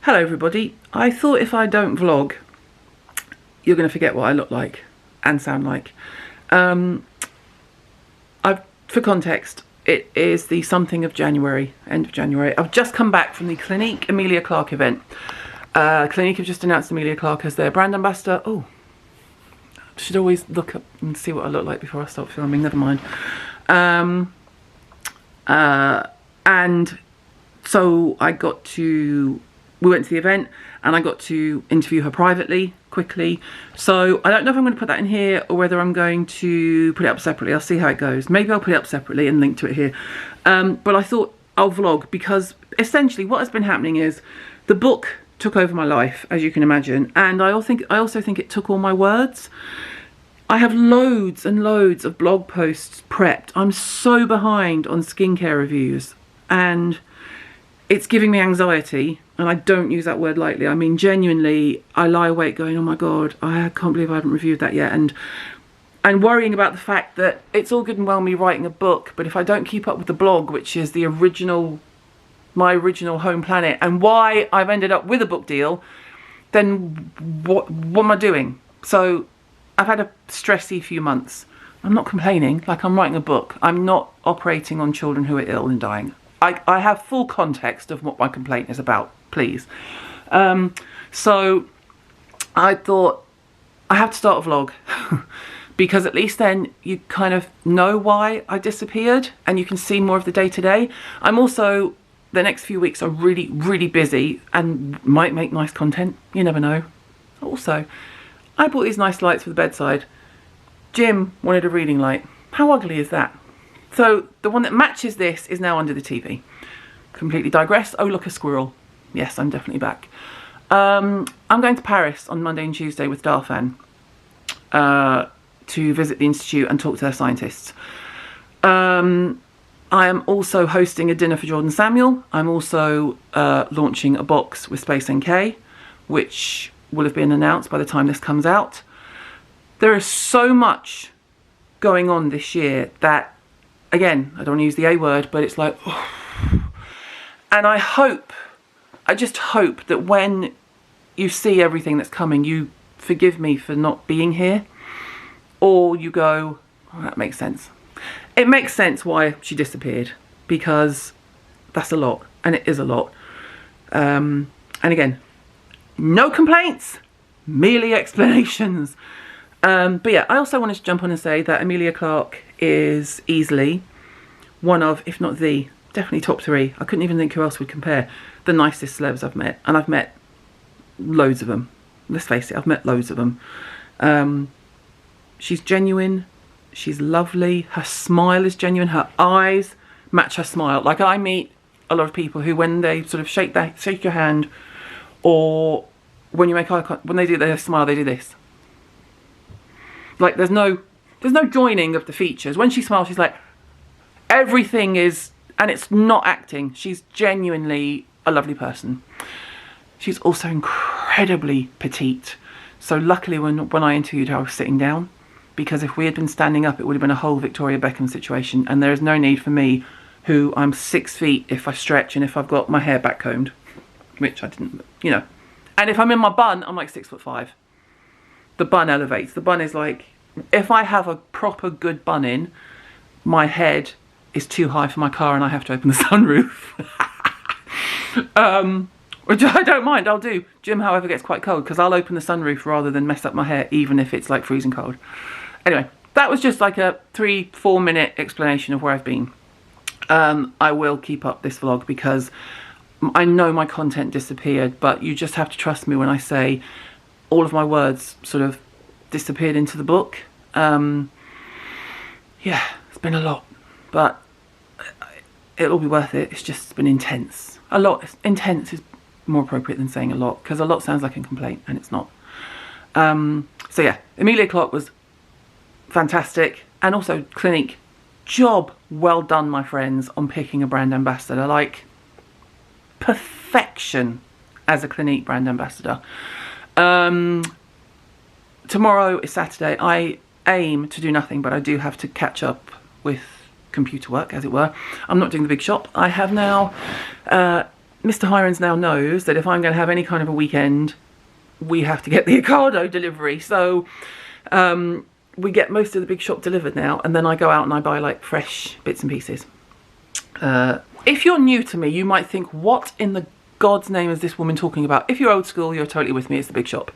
Hello everybody. I thought if I don't vlog, you're going to forget what I look like and sound like. For context, it is the something of January, end of January. I've just come back from the Clinique Emilia Clarke event. Clinique have just announced Emilia Clarke as their brand ambassador. Oh, I should always look up and see what I look like before I start filming, never mind. And so we went to the event and I got to interview her privately, quickly. So I don't know if I'm going to put that in here or whether I'm going to put it up separately. I'll see how it goes. Maybe I'll put it up separately and link to it here. But I thought I'll vlog because essentially what has been happening is the book took over my life, as you can imagine. And I also think it took all my words. I have loads and loads of blog posts prepped. I'm so behind on skincare reviews and it's giving me anxiety, and I don't use that word lightly. I mean, genuinely, I lie awake going, oh my God, I can't believe I haven't reviewed that yet. And worrying about the fact that it's all good and well me writing a book, but if I don't keep up with the blog, which is my original home planet, and why I've ended up with a book deal, then what am I doing? So I've had a stressy few months. I'm not complaining, like I'm writing a book. I'm not operating on children who are ill and dying. I have full context of what my complaint is about, please. So I thought I have to start a vlog because at least then you kind of know why I disappeared and you can see more of the day-to-day. I'm also, the next few weeks are really, really busy and might make nice content. You never know. Also, I bought these nice lights for the bedside. Jim wanted a reading light. How ugly is that? So the one that matches this is now under the TV. Completely digress. Oh, look, a squirrel. Yes, I'm definitely back. I'm going to Paris on Monday and Tuesday with Darfan to visit the Institute and talk to their scientists. I am also hosting a dinner for Jordan Samuel. I'm also launching a box with Space NK, which will have been announced by the time this comes out. There is so much going on this year that, again, I don't want to use the A word, but it's like, oh. And I just hope that when you see everything that's coming, you forgive me for not being here, or you go, oh, that makes sense. It makes sense why she disappeared, because that's a lot, and it is a lot. And again, no complaints, merely explanations. But yeah, I also wanted to jump on and say that Emilia Clarke is easily one of, if not the, definitely top 3. I couldn't even think who else would compare. The nicest celebs I've met, and I've met loads of them. Let's face it, I've met loads of them. She's genuine. She's lovely. Her smile is genuine. Her eyes match her smile. Like, I meet a lot of people who, when they sort of shake your hand, or when you make eye contact, when they do their smile, they do this. Like, there's no joining of the features. When she smiles, she's like, everything is, and it's not acting. She's genuinely a lovely person. She's also incredibly petite. So luckily when I interviewed her, I was sitting down, because if we had been standing up, it would have been a whole Victoria Beckham situation. And there is no need for me, who I'm 6 feet if I stretch and if I've got my hair back combed, which I didn't, you know. And if I'm in my bun, I'm like 6'5". The bun elevates. The bun is like, if I have a proper good bun in, my head is too high for my car and I have to open the sunroof. Which I don't mind, I'll do. Jim, however, gets quite cold because I'll open the sunroof rather than mess up my hair, even if it's like freezing cold. Anyway, that was just like a 3-4 minute explanation of where I've been. I will keep up this vlog because I know my content disappeared, but you just have to trust me when I say all of my words sort of disappeared into the book. Yeah, it's been a lot, but it'll be worth it. It's just been intense. A lot. Intense is more appropriate than saying a lot, because a lot sounds like a complaint and it's not. So yeah, Emilia Clarke was fantastic, and also Clinique, job well done, my friends, on picking a brand ambassador. Like, perfection as a Clinique brand ambassador. Tomorrow is Saturday. I aim to do nothing, but I do have to catch up with computer work, as it were. I'm not doing the big shop. I have now Mr. Hirons now knows that if I'm going to have any kind of a weekend, we have to get the Ocado delivery. So we get most of the big shop delivered now, and then I go out and I buy like fresh bits and pieces. If you're new to me, you might think, what in the God's name is this woman talking about? If you're old school, you're totally with me. It's the big shop.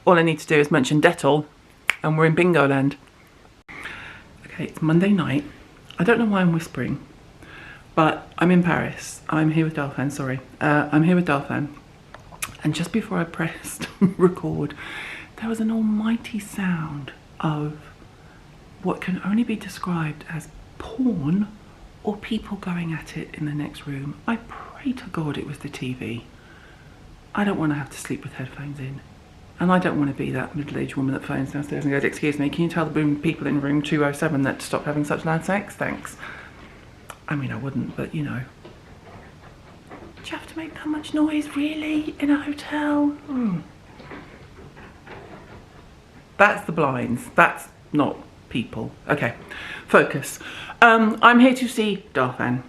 All I need to do is mention Dettol and we're in bingo land. Okay, it's Monday night. I don't know why I'm whispering, but I'm in Paris. I'm here with Darfan, sorry. I'm here with Darfan. And just before I pressed record, there was an almighty sound of what can only be described as porn or people going at it in the next room. I pray to God it was the TV. I don't want to have to sleep with headphones in. And I don't want to be that middle-aged woman that phones downstairs and goes, excuse me, can you tell the people in room 207 that to stop having such loud sex? Thanks. I mean, I wouldn't, but you know. Do you have to make that much noise, really, in a hotel? That's the blinds. That's not people. Okay, focus. I'm here to see Darfan.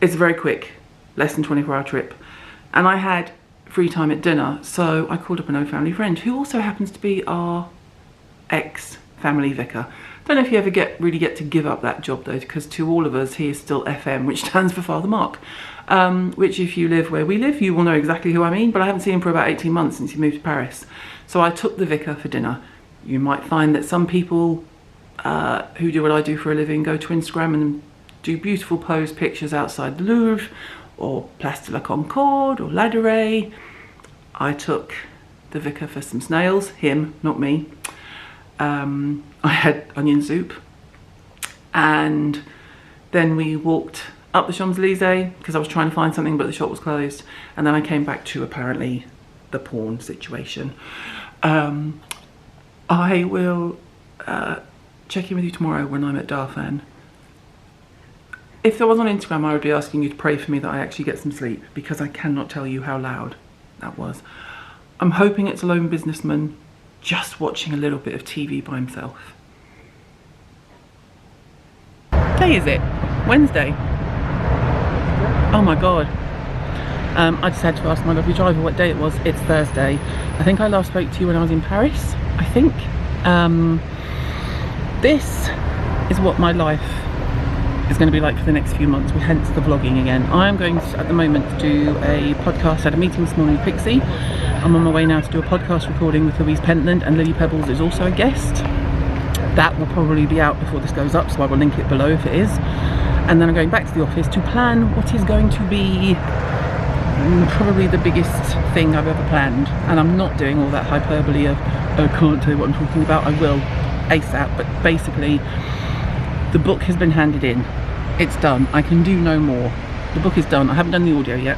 It's a very quick, less than 24-hour trip. And I had free time at dinner, so I called up an old family friend who also happens to be our ex-family vicar. Don't know if you ever really get to give up that job though, because to all of us he is still FM, which stands for Father Mark, which if you live where we live you will know exactly who I mean, but I haven't seen him for about 18 months since he moved to Paris. So I took the vicar for dinner. You might find that some people who do what I do for a living go to Instagram and do beautiful posed pictures outside the Louvre or Place de la Concorde or Ladurée. I took the vicar for some snails, him, not me. I had onion soup, and then we walked up the Champs-Elysees because I was trying to find something but the shop was closed, and then I came back to apparently the porn situation. I will check in with you tomorrow when I'm at Darfan. If there was on Instagram, I would be asking you to pray for me that I actually get some sleep, because I cannot tell you how loud that was. I'm hoping it's a lone businessman just watching a little bit of TV by himself. What day is it? Wednesday. Oh my God. I just had to ask my lovely driver what day it was. It's Thursday. I think I last spoke to you when I was in Paris, I think. This is what my life is going to be like for the next few months, hence the vlogging again. I'm going to, at the moment, do a podcast. I had a meeting this morning with Pixie. I'm on my way now to do a podcast recording with Louise Pentland, and Lily Pebbles is also a guest. That will probably be out before this goes up, so I will link it below if it is. And then I'm going back to the office to plan what is going to be probably the biggest thing I've ever planned. And I'm not doing all that hyperbole of, I can't tell you what I'm talking about. I will ASAP, but basically the book has been handed in. It's done. I can do no more. The book is done. I haven't done the audio yet.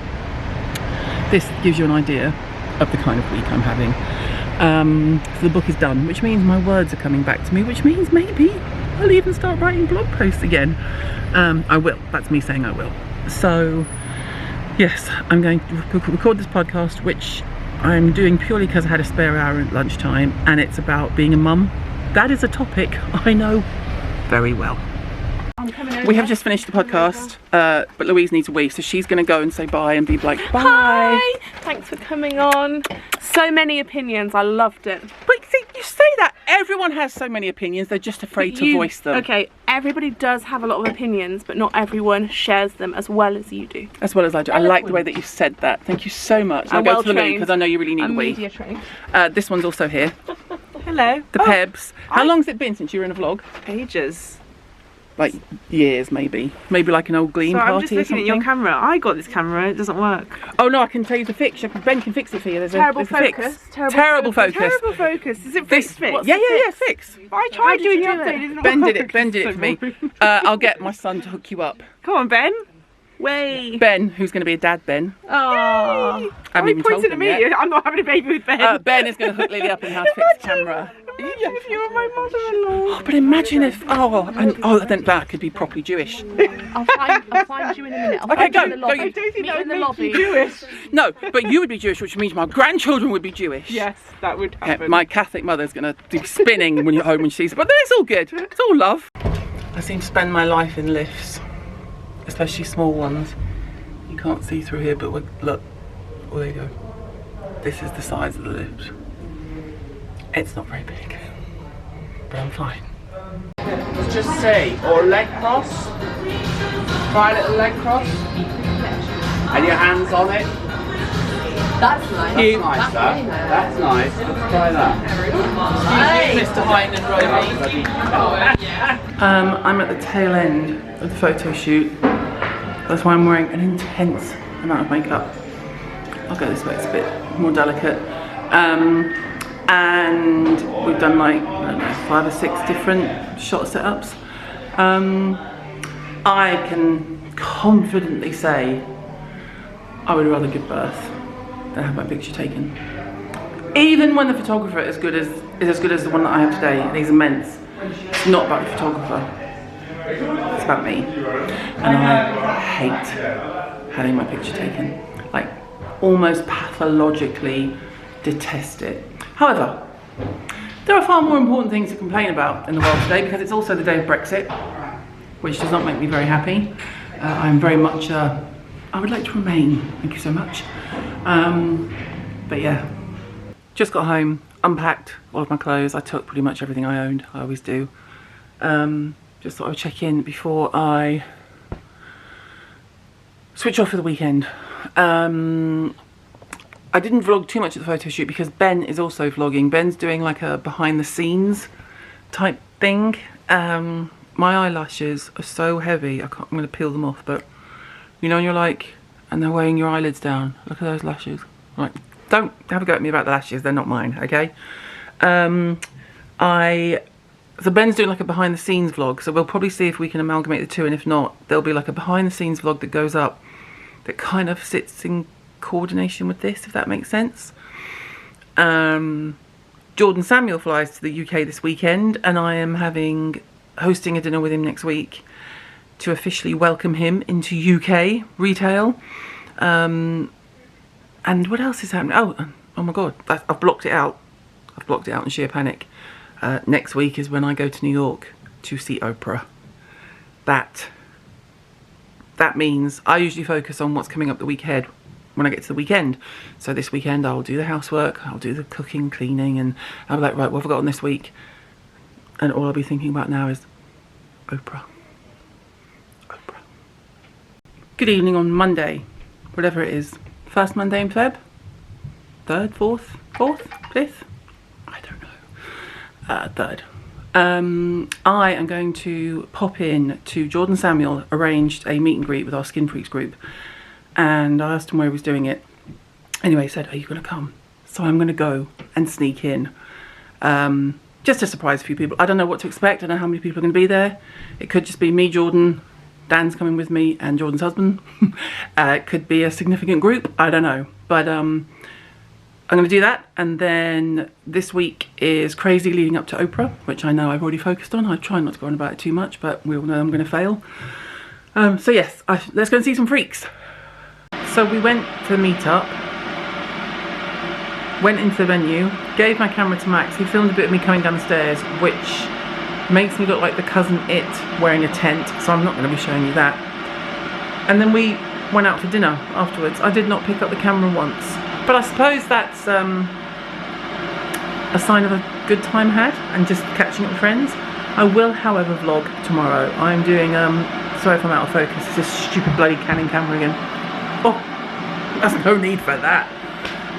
This gives you an idea of the kind of week I'm having. So the book is done, which means my words are coming back to me, which means maybe I'll even start writing blog posts again. I will. That's me saying I will. So yes, I'm going to record this podcast, which I'm doing purely because I had a spare hour at lunchtime, and it's about being a mum. That is a topic I know very well. We have just finished the podcast, but Louise needs a wee, so she's going to go and say bye and be like, bye. Hi, thanks for coming on. So many opinions, I loved it. But see, you say that, everyone has so many opinions, they're just afraid to voice them. Okay, everybody does have a lot of opinions, but not everyone shares them as well as you do. As well as I do. I like the way that you said that. Thank you so much. I'll go to the loo because I know you really need a wee. Media trained. This one's also here. Hello. The Pebs. How long has it been since you were in a vlog? Ages. Like years, maybe like an old Gleam party or something. I'm just looking at your camera. I got this camera, it doesn't work. Oh no, I can tell you the fix. Ben can fix it for you. There's terrible a focus. fix. Terrible focus. Terrible focus. Is it fix? Yeah, fix. I tried doing the update. Ben did it for me. I'll get my son to hook you up. Come on, Ben. Way. Ben, who's going to be a dad, Ben. Oh. I haven't even told him yet. I'm not having a baby with Ben. Ben is going to hook Lily up in how to fix the camera. Imagine if you were my mother-in-law. Oh, but imagine if, then that could be properly Jewish. I'll find you in a minute. Okay, go. I don't think that would make you Jewish. No, but you would be Jewish, which means my grandchildren would be Jewish. Yes, that would happen. My Catholic mother's going to be spinning when you're home when she sees it, but then it's all good. It's all love. I seem to spend my life in lifts, especially small ones, can't see through here, but look. Oh, there you go. This is the size of the lips. It's not very big, but I'm fine. Let's just say, or leg cross. Try a little leg cross. And your hands on it. That's nice. That's nice, that. Really nice. That's nice. Let's try that. Hey. Mr. Hine and Roby. I'm at the tail end of the photo shoot. That's why I'm wearing an intense amount of makeup. I'll go this way, it's a bit more delicate. And we've done like, I don't know, 5 or 6 different shot setups. I can confidently say I would rather give birth than have my picture taken. Even when the photographer is as good as the one that I have today, and he's immense. It's not about the photographer, it's about me. And I hate having my picture taken. Like, almost pathologically detest it. However, there are far more important things to complain about in the world today, because it's also the day of Brexit, which does not make me very happy. I'm very much, I would like to remain, thank you so much. But yeah, just got home, unpacked all of my clothes. I took pretty much everything I owned, I always do. Just thought I would check in before I switch off for the weekend. I didn't vlog too much at the photo shoot because Ben is also vlogging. Ben's doing like a behind the scenes type thing. My eyelashes are so heavy, I'm going to peel them off, but you know, you're like, and they're weighing your eyelids down. Look at those lashes. Like, don't have a go at me about the lashes, they're not mine, okay? So Ben's doing like a behind the scenes vlog, so we'll probably see if we can amalgamate the two, and if not, there'll be like a behind the scenes vlog that goes up that kind of sits in coordination with this, if that makes sense. Jordan Samuel flies to the UK this weekend, and I am hosting a dinner with him next week to officially welcome him into UK retail. And what else is happening? Oh my god, I've blocked it out. I've blocked it out in sheer panic. Next week is when I go to New York to see Oprah. That means I usually focus on what's coming up the week ahead when I get to the weekend. So this weekend I'll do the housework, I'll do the cooking, cleaning, and I'll be like, right, what have I got on this week? And all I'll be thinking about now is Oprah. Oprah. Good evening on Monday, whatever it is. First Monday in Feb? 3rd, 4th, 5th? I don't know. 3rd. I am going to pop in to Jordan Samuel, arranged a meet and greet with our Skin Freaks group. And I asked him where he was doing it. Anyway, he said, are you going to come? So I'm going to go and sneak in. Just to surprise a few people. I don't know what to expect. I don't know how many people are going to be there. It could just be me, Jordan, Dan's coming with me, and Jordan's husband. It could be a significant group. I don't know. But I'm going to do that. And then this week is crazy leading up to Oprah, which I know I've already focused on. I try not to go on about it too much, but we all know I'm going to fail. So yes, let's go and see some freaks. So we went to the meetup, went into the venue, gave my camera to Max. He filmed a bit of me coming down the stairs, which makes me look like the cousin It wearing a tent, so I'm not going to be showing you that. And then we went out for dinner afterwards. I did not pick up the camera once, but I suppose that's a sign of a good time had and just catching up with friends. I will, however, vlog tomorrow. I'm doing, sorry if I'm out of focus, it's this stupid bloody Canon camera again. Oh, there's no need for that.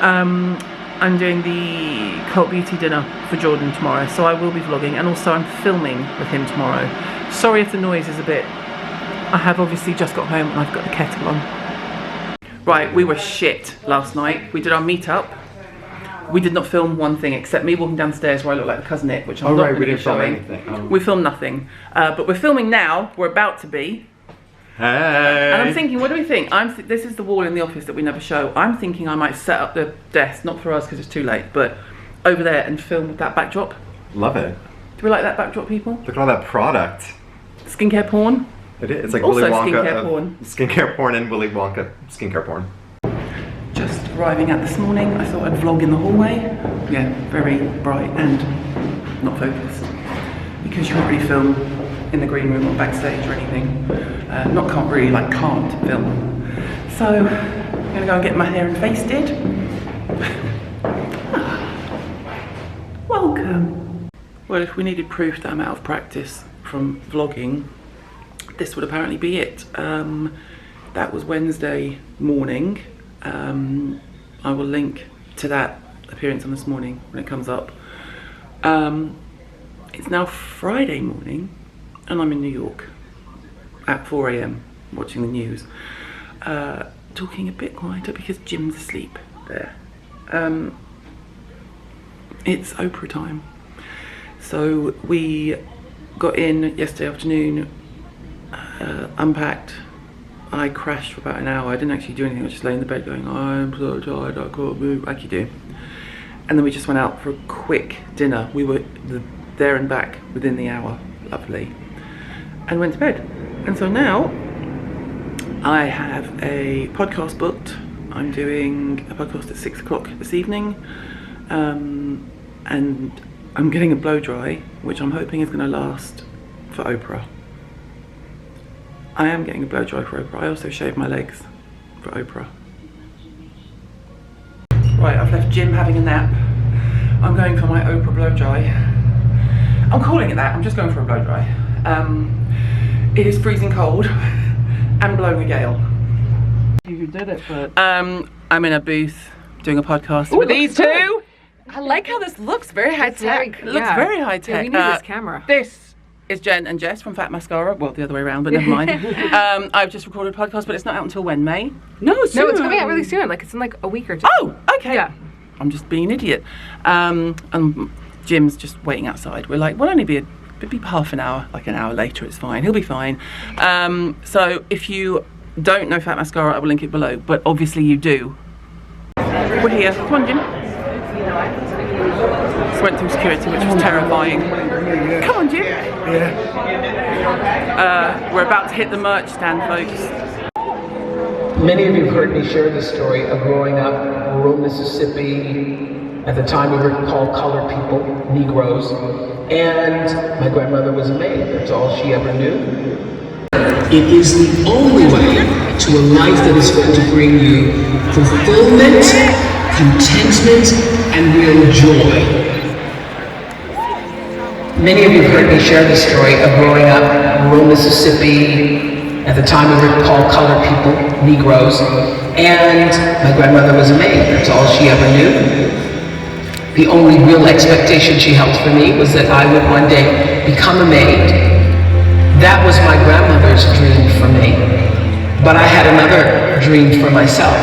I'm doing the cult beauty dinner for Jordan tomorrow, so I will be vlogging, and also I'm filming with him tomorrow. Sorry if the noise is a bit... I have obviously just got home and I've got the kettle on. Right, we were shit last night. We did our meetup. We did not film one thing except me walking downstairs where I look like the cousin It, which I'm not going to be showing. We filmed nothing. But we're filming now. We're about to be. Hey. And I'm thinking, what do we think? This is the wall in the office that we never show. I'm thinking I might set up the desk, not for us because it's too late, but over there and film with that backdrop. Love it. Do we like that backdrop, people? Look at all that product. Skincare porn. It is. It's like Also Willy Wonka. skincare porn. Skincare porn and Willy Wonka skincare porn. Just arriving out this morning. I thought I'd vlog in the hallway. Yeah, very bright and not focused. Because you can't really film in the green room or backstage or anything. Not can't really, like can't film. So I'm going to go and get my hair and face did. Welcome. Well, if we needed proof that I'm out of practice from vlogging, this would apparently be it. That was Wednesday morning. I will link to that appearance on this morning when it comes up. It's now Friday morning and I'm in New York at 4 AM watching the news. Talking a bit quieter because Jim's asleep there. It's Oprah time. So we got in yesterday afternoon, unpacked. I crashed for about an hour. I didn't actually do anything. I was just laying in the bed going, I'm so tired, I can't move, like you do. And then we just went out for a quick dinner. We were there and back within the hour, lovely. And went to bed. And so now I have a podcast booked. I'm doing a podcast at 6 o'clock this evening. And I'm getting a blow dry, which I'm hoping is gonna last for Oprah. I am getting a blow dry for Oprah. I also shave my legs for Oprah. Right, I've left Jim having a nap. I'm going for my Oprah blow dry. I'm calling it that, I'm just going for a blow dry. It is freezing cold and blowing a gale. You did it, but... I'm in a booth doing a podcast with these two. I like how this looks very high tech. It looks very high tech. Yeah, we need this camera. This is Jen and Jess from Fat Mascara. Well, the other way around, but never mind. I've just recorded a podcast, but it's not out until when, May? No, it's coming out really soon. Like, it's in like a week or two. Oh, okay. Yeah. I'm just being an idiot. And Jim's just waiting outside. We're like, we'll only be half an hour, like an hour later, it's fine. He'll be fine. So if you don't know Fat Mascara, I will link it below, but obviously you do. We're here. Come on, Jim. Just went through security, which was terrifying. Come on, Jim. We're about to hit the merch stand, folks. Many of you have heard me share the story of growing up in rural Mississippi. At the time we were called colored people, Negroes, and my grandmother was a maid. That's all she ever knew. It is the only way to a life that is going to bring you fulfillment, contentment, and real joy. Many of you have heard me share the story of growing up in rural Mississippi. At the time we were called colored people, Negroes, and my grandmother was a maid. That's all she ever knew. The only real expectation she held for me was that I would one day become a maid. That was my grandmother's dream for me. But I had another dream for myself.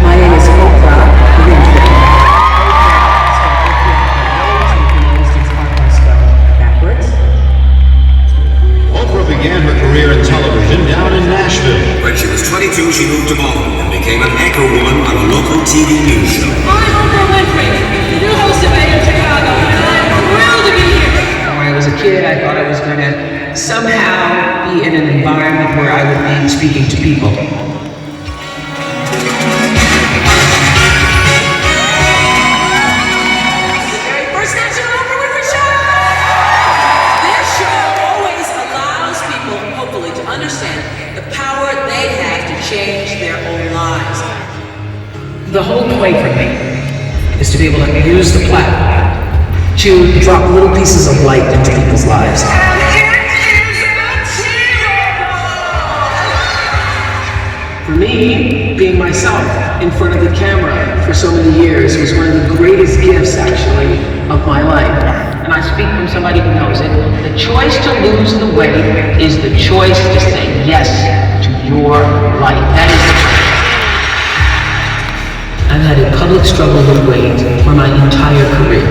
My name is Oprah. Oprah began her career in television down in Nashville. When she was 22, she moved to Boston and became an anchor woman on a local TV news show. I'm Oprah Winfrey, the new host of AM Chicago, and I'm thrilled to be here. When I was a kid, I thought I was going to somehow be in an environment where I would be speaking to people. The whole point for me is to be able to use the platform to drop little pieces of light into people's lives. For me, being myself in front of the camera for so many years was one of the greatest gifts, actually, of my life. And I speak from somebody who knows it. The choice to lose the weight is the choice to say yes to your life. That is the choice. I've had a public struggle with weight for my entire career,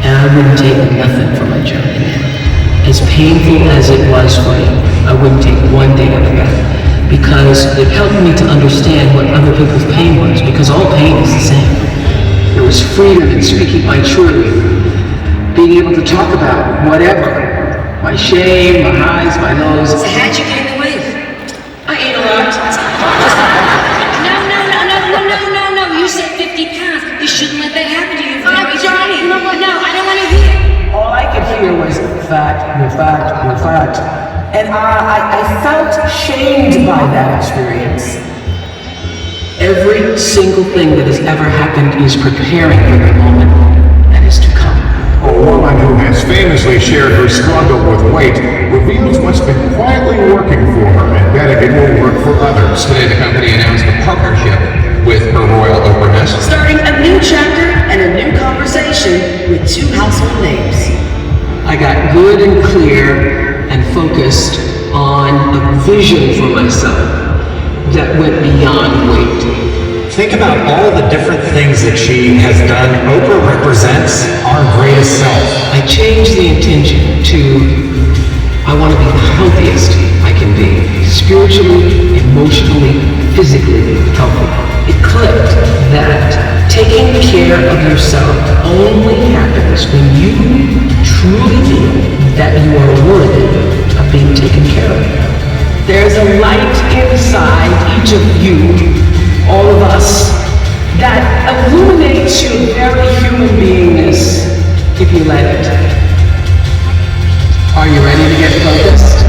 and I wouldn't take nothing for my journey. As painful as it was for me, I wouldn't take one day out of that, because it helped me to understand what other people's pain was, because all pain is the same. There was freedom in speaking my truth, being able to talk about whatever, my shame, my highs, my lows. So how'd you gain the weight? I ate a lot. No, you said 50 pounds. You shouldn't let that happen to you. I'm Johnny. No, I don't want to hear. All I could hear was fat, you're fat, you're fat. And I felt shamed by that experience. Every single thing that has ever happened is preparing for the moment that is to come. A woman who has famously shared her struggle with weight reveals what's been quietly working for her and betting it will work for others. Today the company announced a partnership with Her Royal Oprah. Starting a new chapter and a new conversation with two household names. I got good and clear and focused on a vision for myself that went beyond weight. Think about all the different things that she has done. Oprah represents our greatest self. I changed the intention to, I want to be the healthiest I can be. Spiritually, emotionally, physically healthy. It clicked that taking care of yourself only happens when you truly feel that you are worthy of being taken care of. There's a light inside each of you, all of us, that illuminates your very human beingness if you let it. Are you ready to get focused?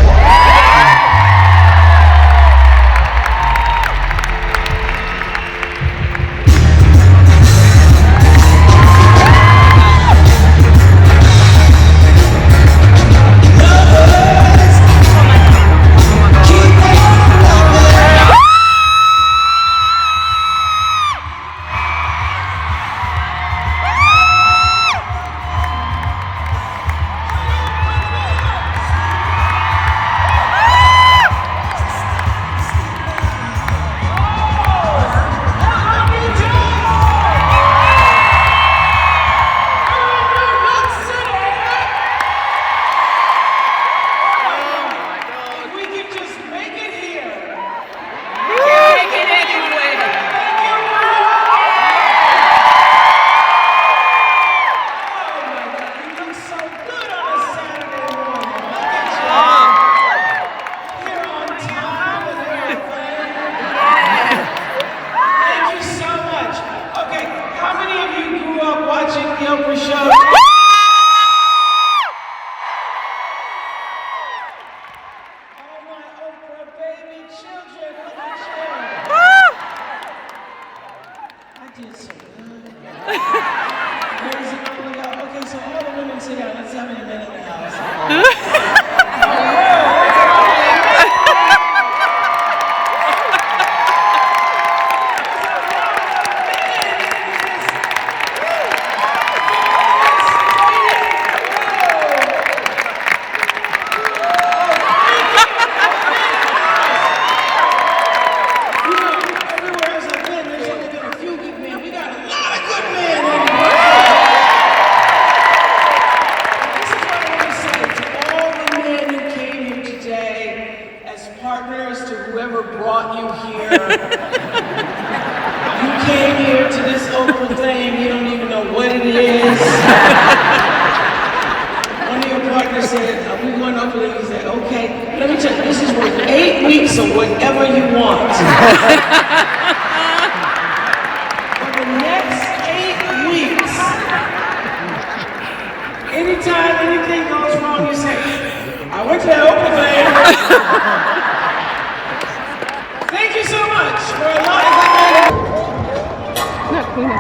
Oprah show. Partners to whoever brought you here. You came here to this Oprah thing, you don't even know what it is. One of your partners said, are we going to Oprah? And he said, okay, let me tell you, this is worth 8 weeks of whatever you want. For the next 8 weeks, anytime anything goes wrong, you say, I went to that Oprah thing. Thank you so much for a lot of good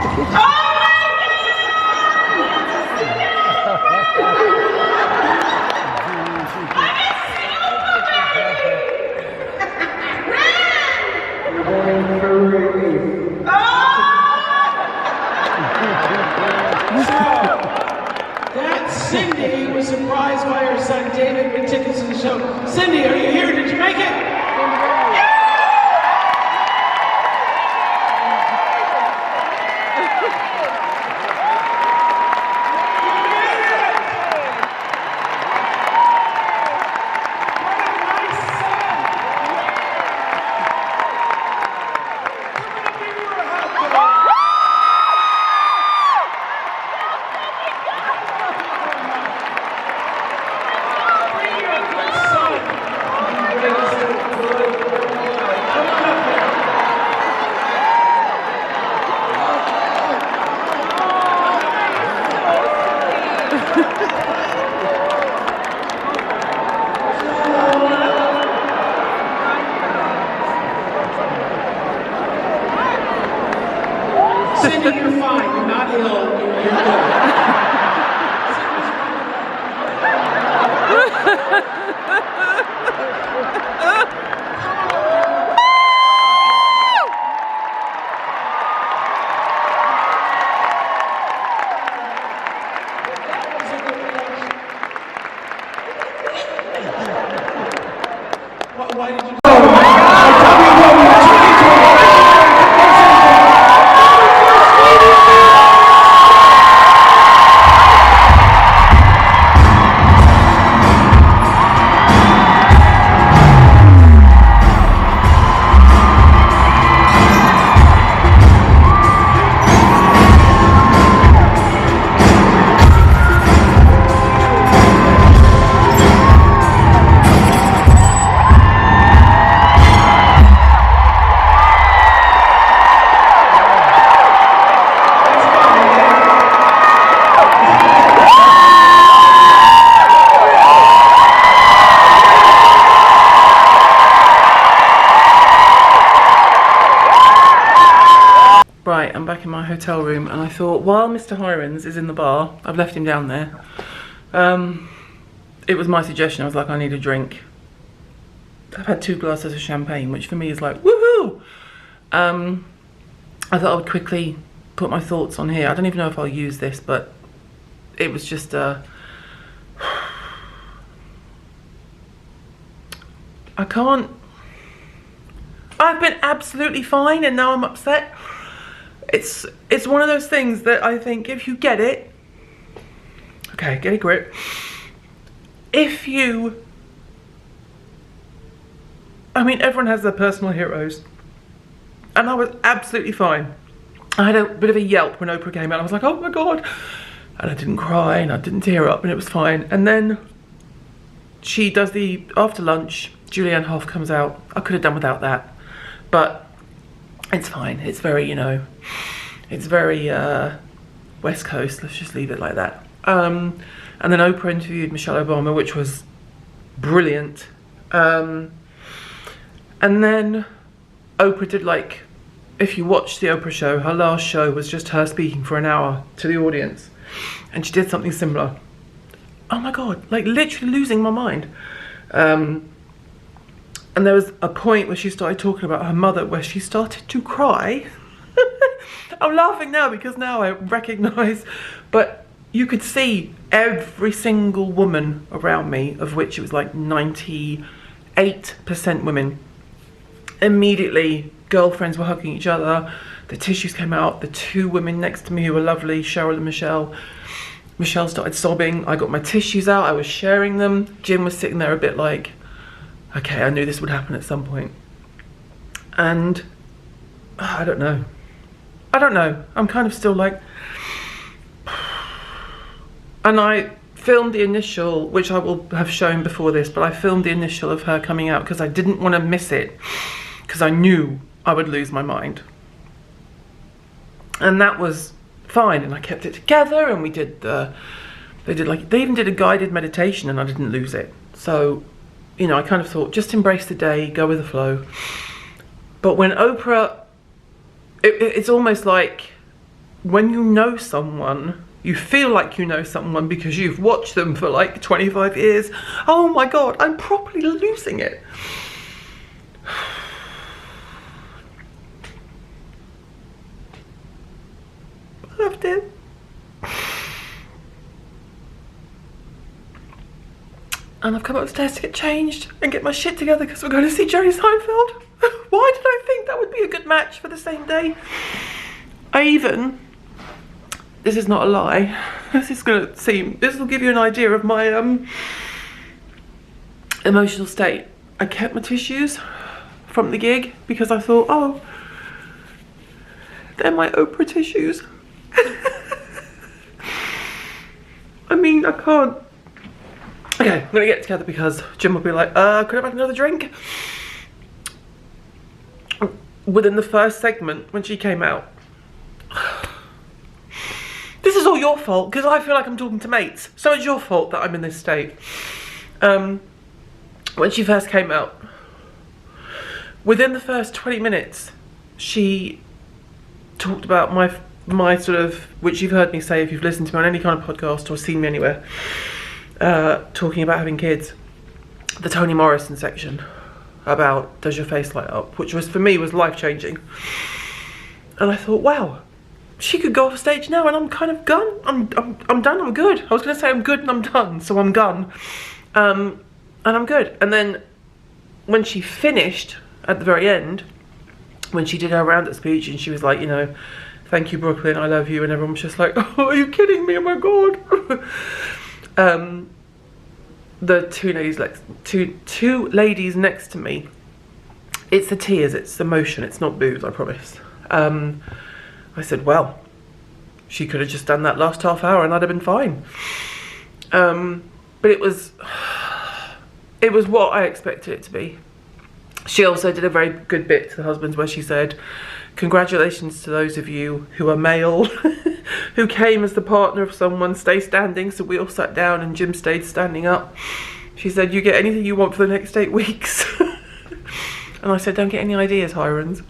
That's Cindy, who was surprised by her son David with tickets to the show. Cindy, are you here? Did you make it? sitting here fine. You're not ill. You're good. Why did you? Right, I'm back in my hotel room and I thought, while Mr. Hirons is in the bar, I've left him down there, it was my suggestion. I was like, I need a drink. I've had 2 glasses of champagne, which for me is like, woohoo! I thought I would quickly put my thoughts on here. I don't even know if I'll use this, but it was just I can't. I've been absolutely fine and now I'm upset. It's one of those things that I think if you get it, okay, get a grip. If you, I mean, everyone has their personal heroes, and I was absolutely fine. I had a bit of a yelp when Oprah came out. I was like, oh my God, and I didn't cry and I didn't tear up and it was fine. And then she does the after lunch. Julianne Hough comes out. I could have done without that, but it's fine. It's very, you know, it's very West Coast. Let's just leave it like that. And then Oprah interviewed Michelle Obama, which was brilliant. And then Oprah did, like, if you watch the Oprah show, her last show was just her speaking for an hour to the audience. And she did something similar. Oh my God, like literally losing my mind. And there was a point where she started talking about her mother where she started to cry. I'm laughing now because now I recognise, but you could see every single woman around me, of which it was like 98% women, immediately girlfriends were hugging each other, the tissues came out, the 2 women next to me who were lovely, Cheryl and Michelle. Michelle started sobbing, I got my tissues out, I was sharing them. Jim was sitting there a bit like, okay, I knew this would happen at some point. And I don't know. I'm kind of still like, and I filmed the initial, which I will have shown before this, but I filmed the initial of her coming out because I didn't want to miss it, because I knew I would lose my mind. And that was fine, and I kept it together, and we did they even did a guided meditation and I didn't lose it. So, you know, I kind of thought, just embrace the day, go with the flow. But when Oprah, it's almost like when you know someone, you feel like you know someone because you've watched them for like 25 years. Oh my God, I'm properly losing it. I loved it. And I've come upstairs to get changed and get my shit together because we're going to see Jerry Seinfeld. Why did I think that would be a good match for the same day? This is not a lie. This will give you an idea of my emotional state. I kept my tissues from the gig because I thought, oh, they're my Oprah tissues. I mean, I can't. Okay, I'm gonna get together because Jim will be like, could I have another drink? Within the first segment, when she came out, this is all your fault because I feel like I'm talking to mates. So it's your fault that I'm in this state. When she first came out, within the first 20 minutes, she talked about my my sort of, which you've heard me say if you've listened to me on any kind of podcast or seen me anywhere, talking about having kids, the Toni Morrison section about does your face light up, which was for me was life-changing. And I thought, wow, she could go off stage now and I'm kind of gone. I'm done, I'm good. I was gonna say I'm good and I'm done, so I'm gone. And I'm good. And then when she finished at the very end, when she did her roundup speech and she was like, you know, thank you Brooklyn, I love you, and everyone was just like, oh, are you kidding me, oh my god. The two ladies next to me, it's the tears, it's emotion, it's not booze, I promise. I said, well, she could have just done that last half hour and I'd have been fine. But it was what I expected it to be. She also did a very good bit to the husbands where she said, congratulations to those of you who are male, who came as the partner of someone, stay standing. So we all sat down and Jim stayed standing up. She said, you get anything you want for the next 8 weeks. And I said, don't get any ideas, Hirons.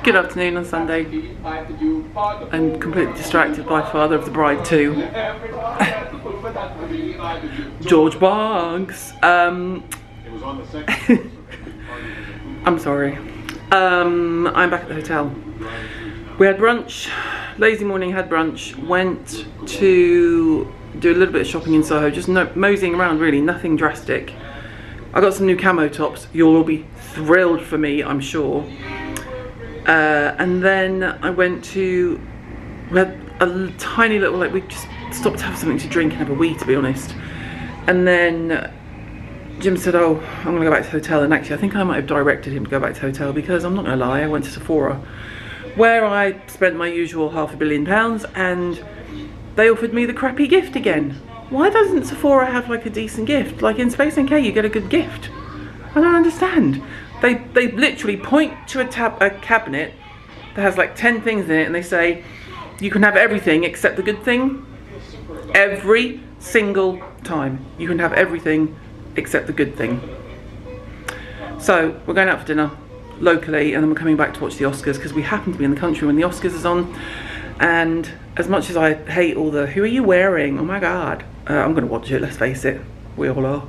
Good afternoon on Sunday. I'm completely distracted by Father of the Bride 2. George Boggs. I'm sorry. I'm back at the hotel. We had brunch, lazy morning, had brunch, went to do a little bit of shopping in Soho, just moseying around really, nothing drastic. I got some new camo tops, you'll all be thrilled for me, I'm sure. And then I went to, we had a tiny little, like we just stopped to have something to drink and have a wee, to be honest. And then Jim said, oh, I'm gonna go back to the hotel, and actually I think I might have directed him to go back to the hotel because I'm not gonna lie, I went to Sephora, where I spent my usual £500 million and they offered me the crappy gift again. Why doesn't Sephora have like a decent gift? Like in Space NK you get a good gift. I don't understand. They literally point to a cabinet that has like 10 things in it and they say, you can have everything except the good thing. Every single time. You can have everything except the good thing. So we're going out for dinner locally and then we're coming back to watch the Oscars because we happen to be in the country when the Oscars is on. And as much as I hate all the, who are you wearing? Oh my god. I'm going to watch it, let's face it. We all are.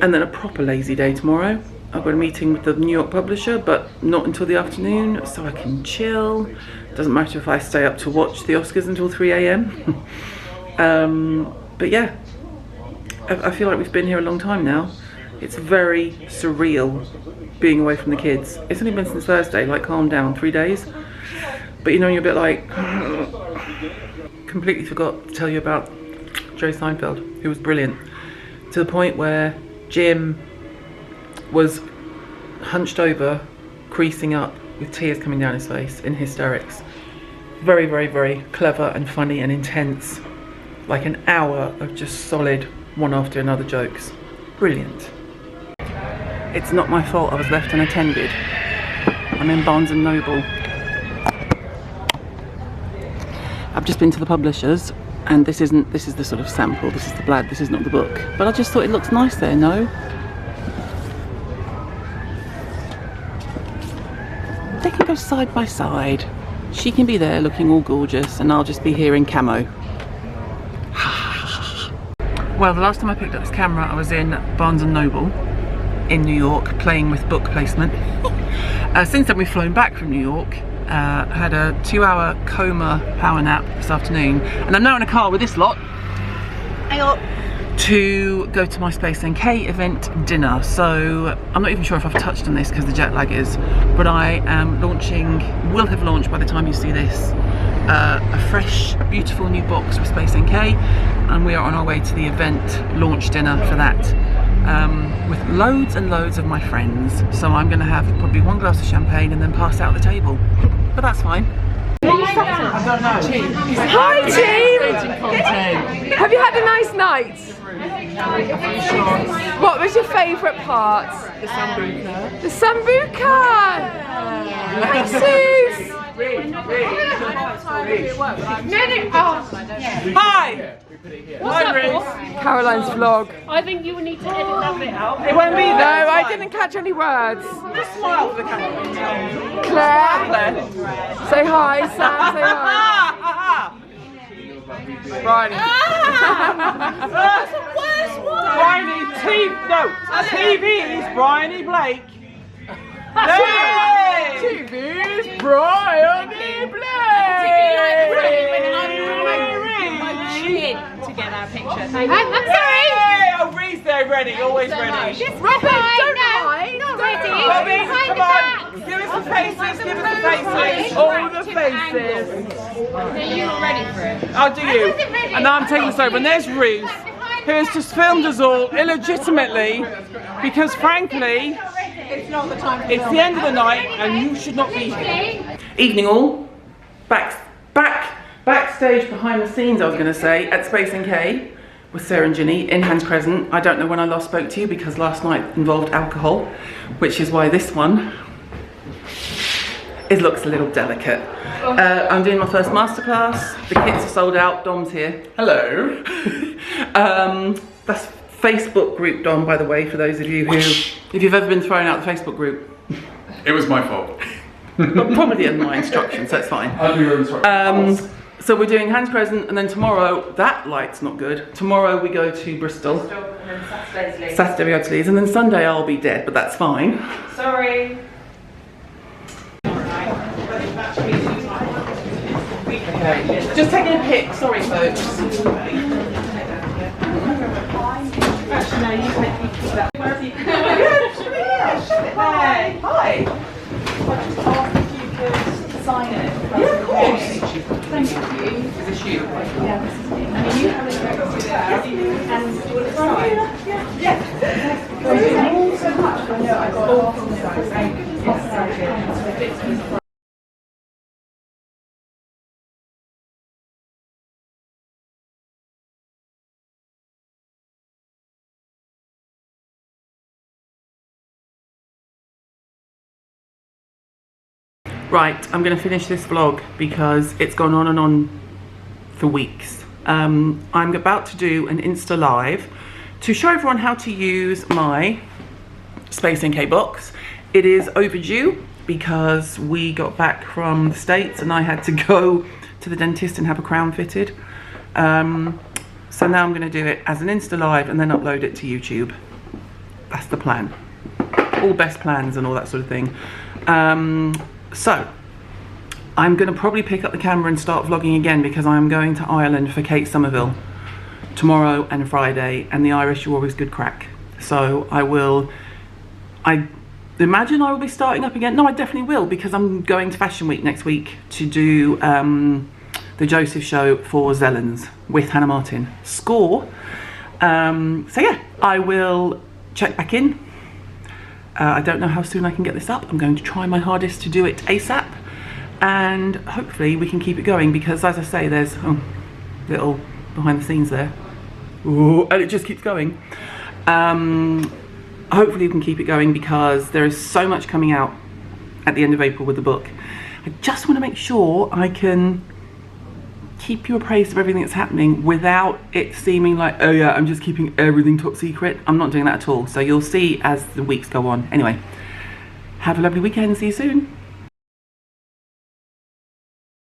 And then a proper lazy day tomorrow. I've got a meeting with the New York publisher, but not until the afternoon, so I can chill. Doesn't matter if I stay up to watch the Oscars until 3 AM. But yeah, I feel like we've been here a long time now. It's very surreal being away from the kids. It's only been since Thursday, like calm down, 3 days. But you know, you're a bit like, completely forgot to tell you about Jerry Seinfeld, who was brilliant. To the point where Jim was hunched over, creasing up, with tears coming down his face, in hysterics. Very, very, very clever and funny and intense. Like an hour of just solid, one after another jokes. Brilliant. It's not my fault I was left unattended. I'm in Barnes & Noble. I've just been to the publishers, and this is the sort of sample, this is the blad, this is not the book. But I just thought it looks nice there, no? They can go side by side. She can be there looking all gorgeous, and I'll just be here in camo. Well, the last time I picked up this camera, I was in Barnes & Noble in New York, playing with book placement. Since then we've flown back from New York, had a 2-hour coma power nap this afternoon, and I'm now in a car with this lot to go to my Space NK event dinner. So I'm not even sure if I've touched on this because the jet lag is, but I am launching, will have launched by the time you see this, a fresh, beautiful new box for Space NK, and we are on our way to the event launch dinner for that, with loads and loads of my friends. So I'm going to have probably 1 glass of champagne and then pass out the table, but that's fine. I don't know. Hi team! Have you had a nice night? What was your favourite part? The Sambuca. The Sambuca! Hi Suze! Hi! What's up, boss? Caroline's vlog. I think you need to edit that bit out. It won't be there. No, I didn't catch any words. Just smile for the camera. Claire! bless. Say hi, Sam, say hi. Bryony. That's the worst one. Bryony, TV's Bryony Blake. TV's Bryony Blake. To get our picture. I'm sorry. Oh, Ree's there, ready, always ready. Just Robin, not ready. Robin, come on. Give us the faces, give us the faces. All the faces. No, you were ready for it. I'll do you. And now I'm taking this over. And there's Ruth, who has just filmed us all illegitimately because, frankly, It's not the time. it's the end of the night and you should not be here. Evening all. Backstage behind the scenes, I was going to say, at Space NK with Sarah and Ginny in Hans Crescent. I don't know when I last spoke to you because last night involved alcohol, which is why this one looks a little delicate. I'm doing my first masterclass. The kits are sold out. Dom's here. Hello. That's Facebook group, Dom, by the way, for those of you who, if you've ever been thrown out the Facebook group. It was my fault. But probably in my instructions, so it's fine. So we're doing Hans Crescent, and then tomorrow, that light's not good. Tomorrow we go to Bristol. Saturday we go to Leeds, and then Sunday I'll be dead, but that's fine. Sorry. Okay, just taking a pic, sorry folks. Actually, no, you take that. Hi. Hi. I just asked if you could sign it. Yeah, of course. Thank you. Is this you? Yeah, this is me. I mean, you have a direct to that. And do you want to try? Yeah. Thank you all so much. I know I got all from the side. Thank you. Right, I'm going to finish this vlog because it's gone on and on for weeks. I'm about to do an Insta Live to show everyone how to use my Space NK box. It is overdue because we got back from the States and I had to go to the dentist and have a crown fitted. So now I'm going to do it as an Insta Live and then upload it to YouTube. That's the plan. All best plans and all that sort of thing. So, I'm going to probably pick up the camera and start vlogging again because I'm going to Ireland for Kate Somerville tomorrow and Friday, and the Irish are always good crack. So I imagine I will be starting up again. No, I definitely will because I'm going to Fashion Week next week to do the Joseph show for Zellens with Hannah Martin. Score. So yeah, I will check back in. I don't know how soon I can get this up. I'm going to try my hardest to do it ASAP and hopefully we can keep it going because as I say there's little behind the scenes there. Ooh, and it just keeps going. Hopefully we can keep it going because there is so much coming out at the end of April with the book. I just want to make sure I can keep you appraised of everything that's happening without it seeming like, oh yeah, I'm just keeping everything top secret. I'm not doing that at all. So you'll see as the weeks go on. Anyway, have a lovely weekend. See you soon.